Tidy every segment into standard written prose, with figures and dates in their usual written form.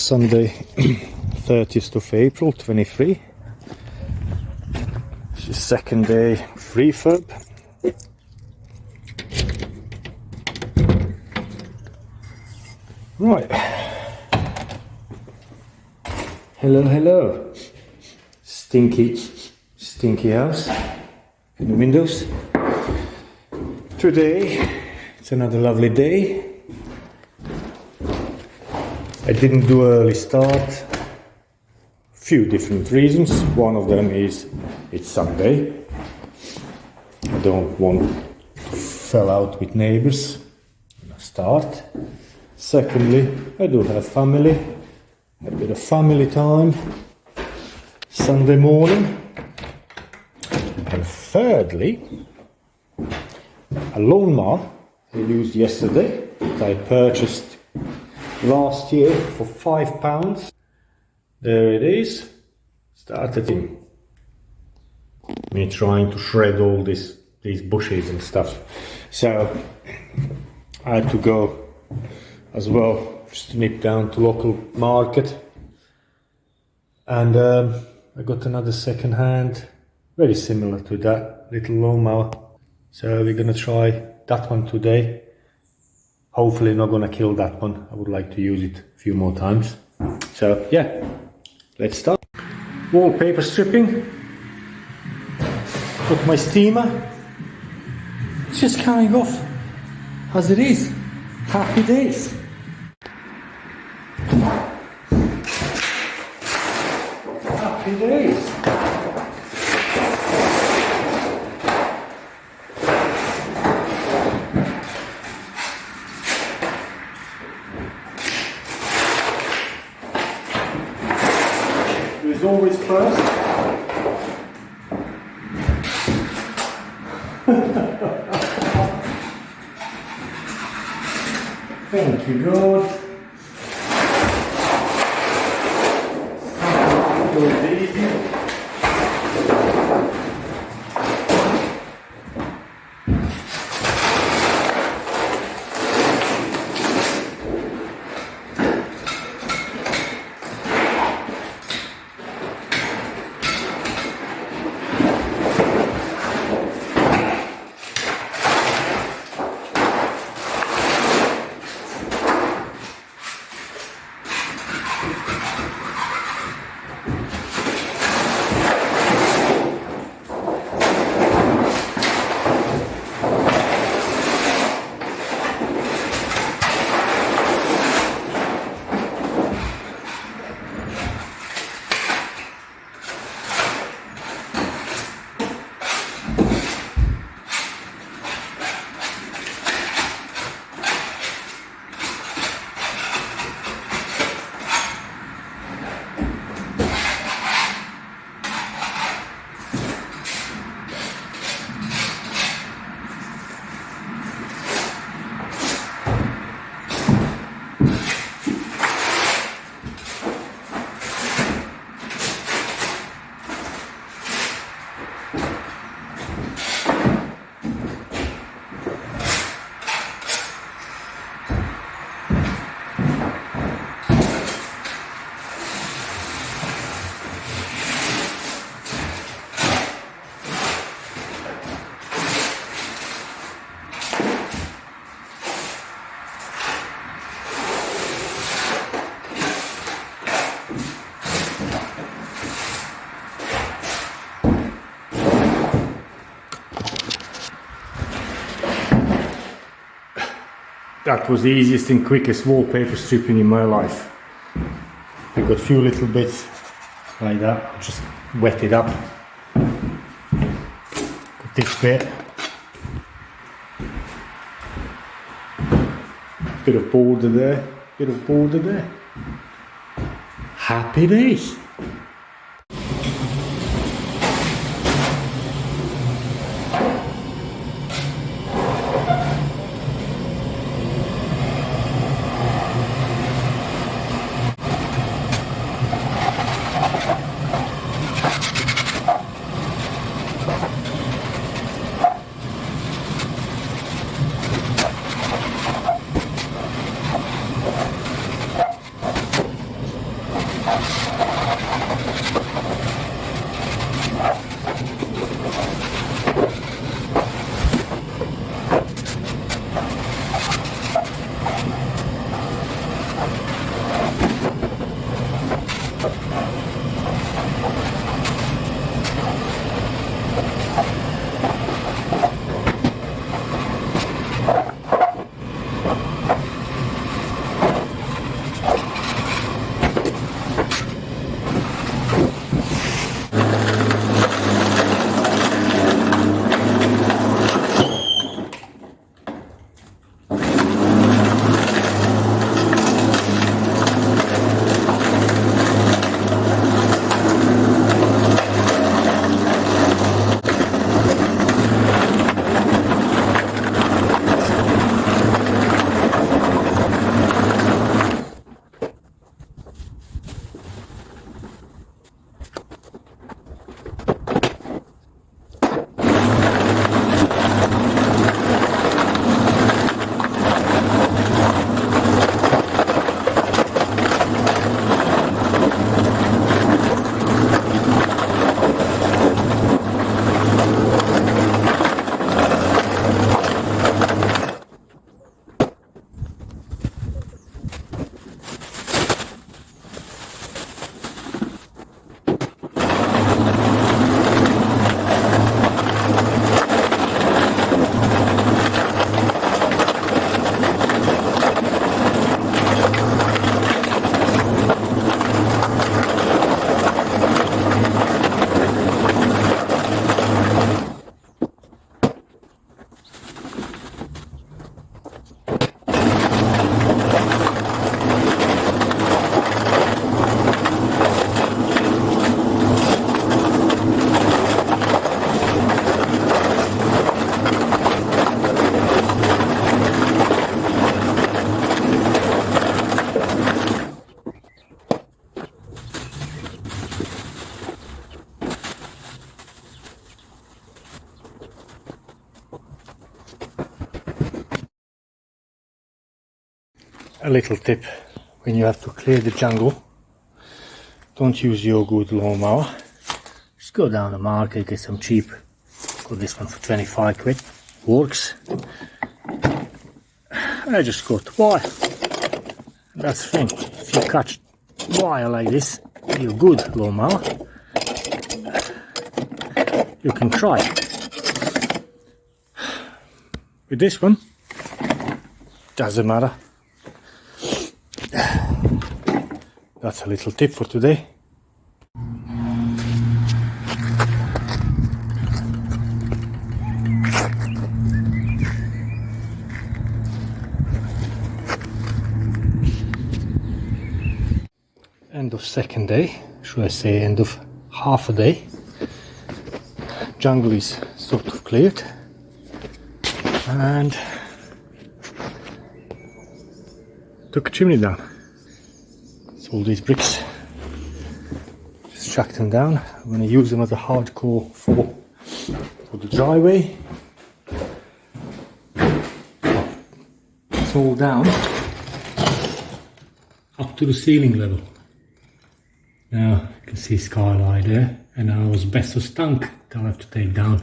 Sunday 30th of April 23. This is second day refurb. Right. Hello. Stinky house in the windows. Today it's another lovely day. I didn't do early start. Few different reasons. One of them is it's Sunday. I don't want to fall out with neighbors when I start. Secondly, I do have family. A bit of family time. Sunday morning. And thirdly, a lawnmower I used yesterday that I purchased last year for £5. There it is. Started in me trying to shred all these bushes and stuff. So I had to go as well, just nip down to local market. And I got another second hand, very similar to that little lawnmower. So we're gonna try that one today. Hopefully not gonna kill that one. I would like to use it a few more times. So yeah, let's start. Wallpaper stripping. Got my steamer. It's just coming off as it is. Happy days. Happy days. There's always first. Thank you, God. Goes easy. That was the easiest and quickest wallpaper stripping in my life. I got a few little bits like that, just wet it up. Got this bit. Bit of border there. Happy days. A little tip: when you have to clear the jungle, don't use your good lawnmower. Just go down the market, get some cheap. Got this one for 25 quid. Works. I just got wire. That's the thing. If you cut wire like this, your good lawnmower, you can try. With this one, doesn't matter. That's a little tip for today. End of second day, should I say end of half a day. Jungle is sort of cleared, and took a chimney down. So all these bricks, just chuck them down. I'm going to use them as a hardcore for the driveway. It's all down up to the ceiling level. Now you can see skylight there, and our asbestos tank that I have to take down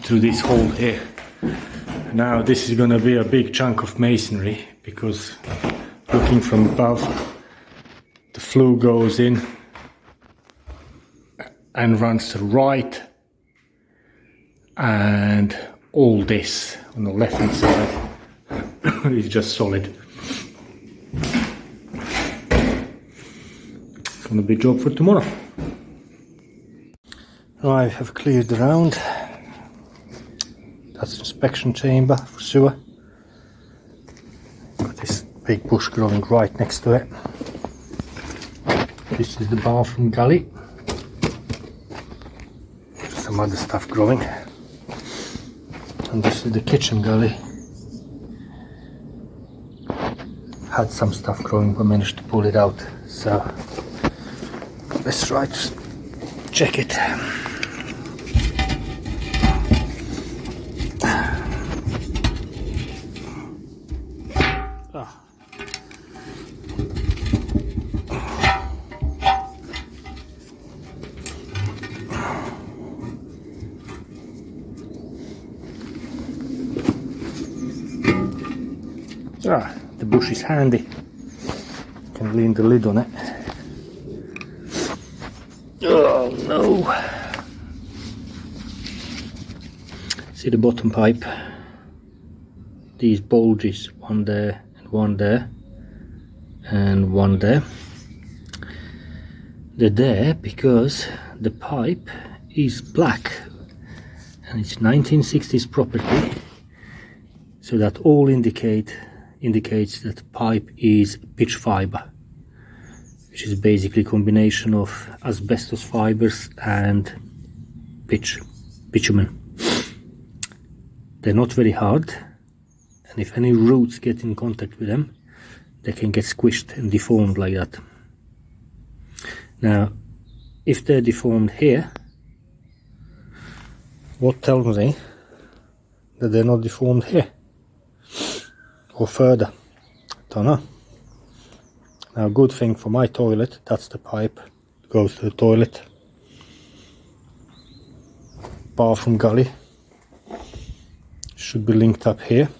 through this hole here. Now this is going to be a big chunk of masonry, because looking from above, the flue goes in and runs to the right, and all this on the left hand side is just solid. It's gonna be a job for tomorrow. I have cleared the round. That's the inspection chamber for sewer. Got this big bush growing right next to it. This is the bathroom galley. Some other stuff growing. And this is the kitchen galley. Had some stuff growing, but managed to pull it out. So let's try to check it. The bush is handy. can lean the lid on it. Oh no! See the bottom pipe? These bulges, one there and one there and one there. They're there because the pipe is black and it's 1960s property, so that all indicates that the pipe is pitch fiber, which is basically a combination of asbestos fibers and bitumen. They're not very hard, and if any roots get in contact with them, they can get squished and deformed like that. Now, if they're deformed here, what tells me that they're not deformed here or further? Don't know. Now, good thing for my toilet, that's the pipe that goes to the toilet. Bathroom gully should be linked up here.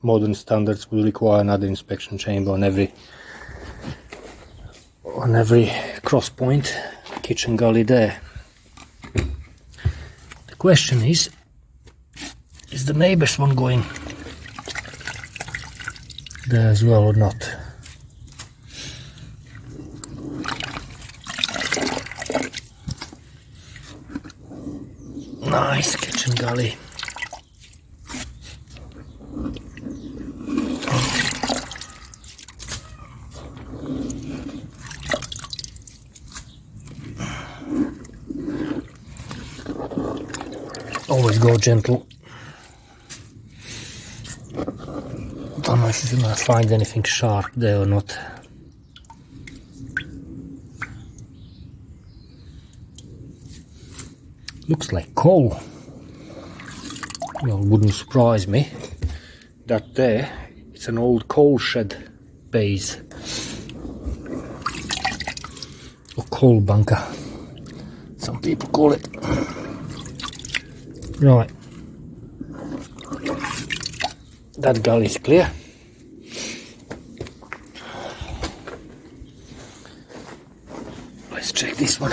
Modern standards will require another inspection chamber on every cross point. Kitchen gully there. The question is the neighbor's one going there as well or not? Nice kitchen gully. Always go gentle. Don't know if you're gonna find anything sharp there or not. Looks like coal. Well, wouldn't surprise me. That there, it's an old coal shed base. Or coal bunker, some people call it. Right, that gully is clear. Let's check this one.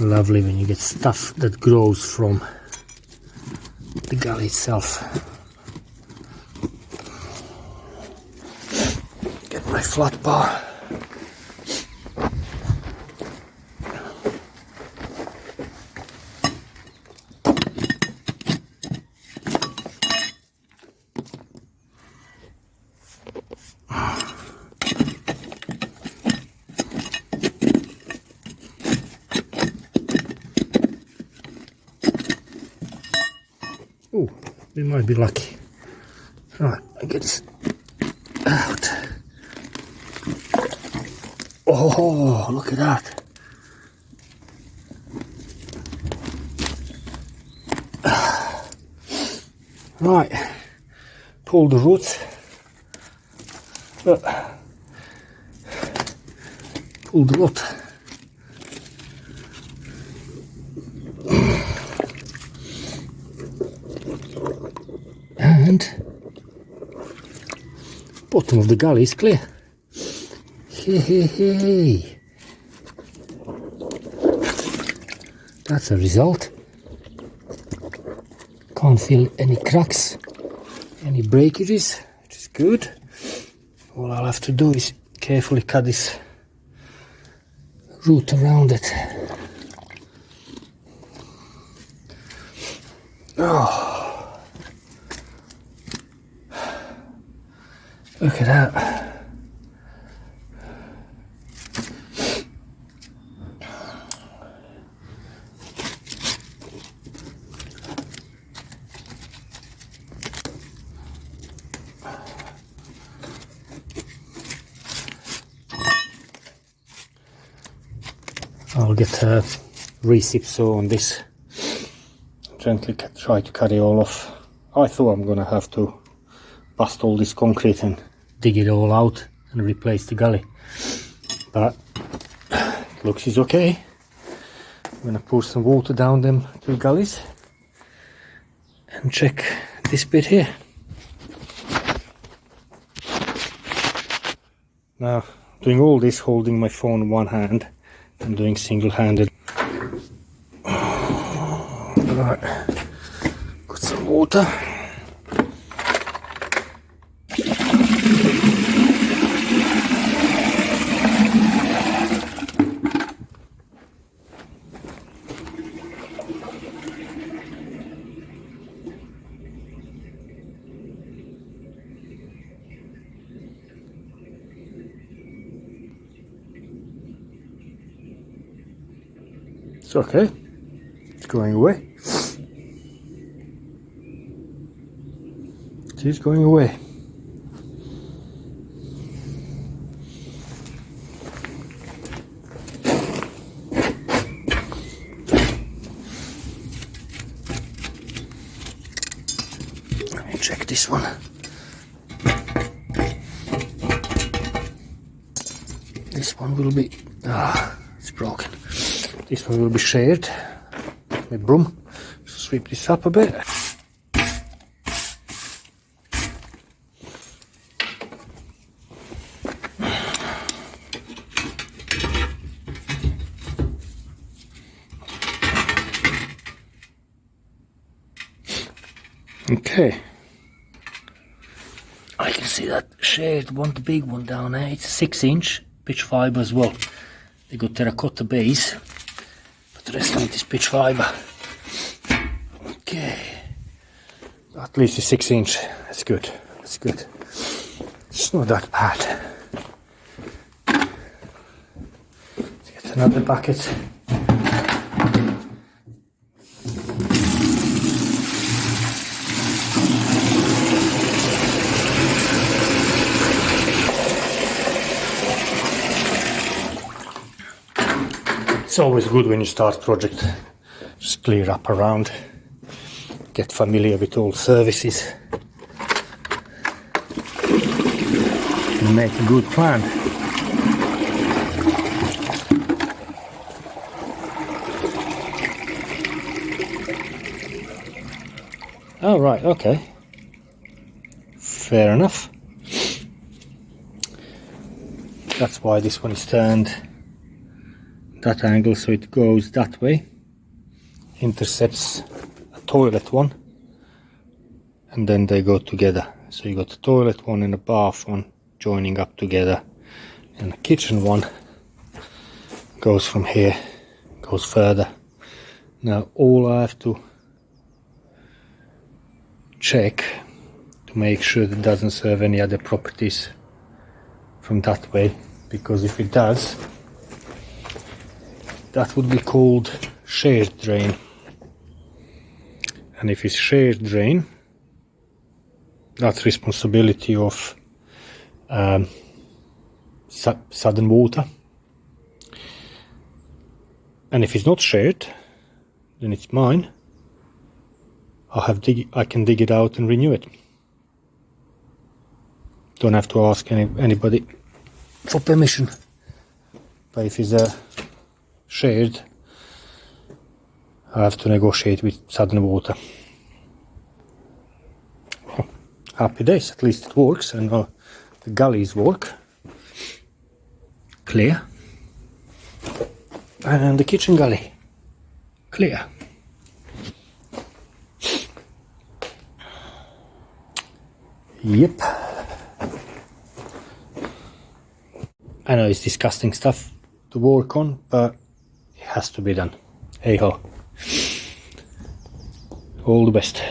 Lovely when you get stuff that grows from the gully itself. Get my flat bar. Oh, we might be lucky. Right, I get this out. Oh, look at that. Right, pull the roots. Pull the root. And bottom of the gully is clear. Hey. That's a result. Can't feel any cracks, any breakages, which is good. All I'll have to do is carefully cut this root around it. Oh. Look at that. I'll get recip saw on this. Gently try to cut it all off. I thought I'm gonna have to bust all this concrete and dig it all out and replace the gully, but it looks is okay. I'm gonna pour some water down them two gullies and check this bit here. Now, doing all this holding my phone in one hand and doing single-handed. Right, got some water. It's okay, it's going away. It is going away. Let me check this one. This one will be, it's broken. This one will be shared with broom. Sweep this up a bit. Okay. I can see that shared one, the big one down there. It's a 6-inch pitch fibre as well. They got terracotta base. The rest of it is pitch fibre. Okay. At least a 6-inch. That's good. That's good. It's not that bad. Let's get another bucket. It's always good when you start project, just clear up around, get familiar with all services, and make a good plan. Oh right, okay, fair enough. That's why this one is turned that angle, so it goes that way, intercepts a toilet one, and then they go together. So you got a toilet one and a bath one joining up together, and the kitchen one goes from here, goes further. Now all I have to check to make sure that it doesn't serve any other properties from that way, because if it does, that would be called shared drain. And if it's shared drain, that's responsibility of Southern Water. And if it's not shared, then it's mine. I can dig it out and renew it. Don't have to ask anybody for permission. But if it's shared, I have to negotiate with Southern Water. Oh, happy days, at least it works, and the gullies work. Clear. And the kitchen gully. Clear. Yep. I know it's disgusting stuff to work on, but it has to be done. Hey ho. All the best.